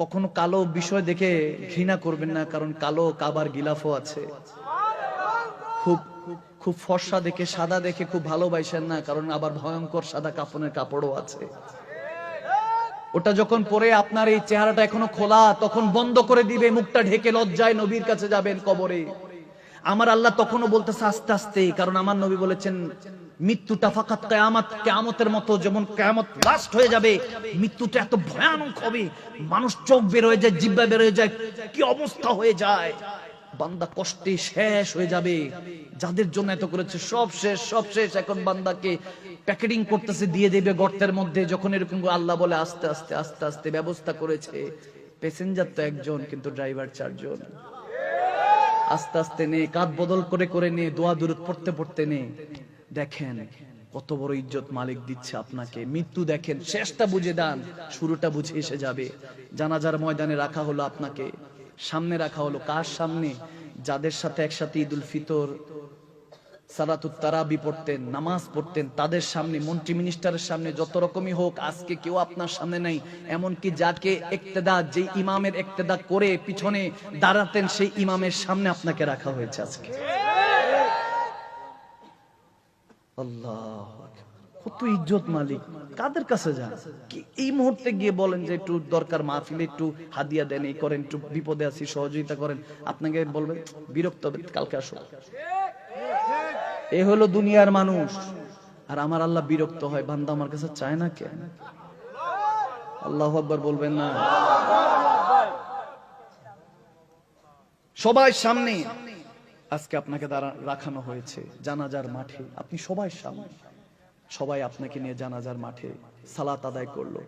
কখনো কালো বিষয় দেখে ঘৃণা করবেন না, কারণ কালো কাবার গিলাফও আছে। খুব খুব ফর্সা দেখে, সাদা দেখে খুব ভালোবাসেন না, কারণ আবার ভয়ঙ্কর সাদা কাফনের কাপড়ও আছে। ওটা যখন পরে আপনার এই চেহারাটা এখনো খোলা, তখন বন্ধ করে দিবে, মুখটা ঢেকে লজ্জায় নবীর কাছে যাবেন কবরে। আমার আল্লাহ তখনও বলতেছে আস্তে আস্তে, কারণ আমার নবী বলেছেন মৃত্যুটা ফাকাত কিয়ামত, কিয়ামতের মতো যেমন কিয়ামত লাস্ট হয়ে যাবে, মৃত্যুটা এত ভয়ানক হবে, মানুষ চোখ বের হয়ে যায়, জিহ্বা বের হয়ে যায়, কি অবস্থা হয়ে যায়, বান্দা কষ্টে শেষ হয়ে যাবে। যাদের জন্য এত করেছে সব শেষ, সব শেষ। এখন বান্দাকে প্যাকেটিং করতেছে, দিয়ে দেবে গর্তের মধ্যে। যখন এরকম আল্লাহ বলে আস্তে আস্তে আস্তে আস্তে ব্যবস্থা করেছে, প্যাসেঞ্জার তো একজন কিন্তু ড্রাইভার চারজন। আস্তে আস্তে নে, কাঁধ বদল করে করে নে, দোয়া দুরূদ পড়তে পড়তে নে। দেখেন কত বড় ইজ্জত মালিক দিচ্ছে আপনাকে। মৃত্যু দেখেন, শেষটা বুঝে দেন, শুরুটা বুঝে এসে যাবে। জানাজার ময়দানে রাখা হলো আপনাকে, সামনে রাখা হলো কার সামনে? যাদের সাথে একসাথে ঈদুল ফিতর, সালাতুত তারাবি পড়তেন, নামাজ পড়তেন, তাদের সামনে। মন্ত্রী মিনিস্টারের সামনে, যত রকমই হোক, আজকে কেউ আপনার সামনে নাই। এমনকি যাকে ইক্তেদা, যে ইমামের ইক্তেদা করে পিছনে দাঁড়াতেন, সেই ইমামের সামনে আপনাকে রাখা হয়েছে আজকে। আল্লাহ, কত ইজ্জত মালিক। কাদের কাছে যান? এই মুহূর্তে গিয়ে বলেন যে একটু দরকার, মাহফিলে একটু হাদিয়া দেন, এই করেন, একটু বিপদে আছি সহযোগিতা করেন, আপনাকে বলবেন বিরক্ত হবে, কালকে আসো। এ হলো দুনিয়ার মানুষ। আর আমার আল্লাহ বিরক্ত হয়, বান্দা আমার কাছে চায় না কেন? আল্লাহু আকবার বলবেন না? সবাই সামনে আজকে আপনাকে রাখানো হয়েছে জানাজার মাঠে। আপনি সবাই সামনে, সবাই আপনাকে নিয়ে জানাজার মাঠে সালাত আদায় করলো।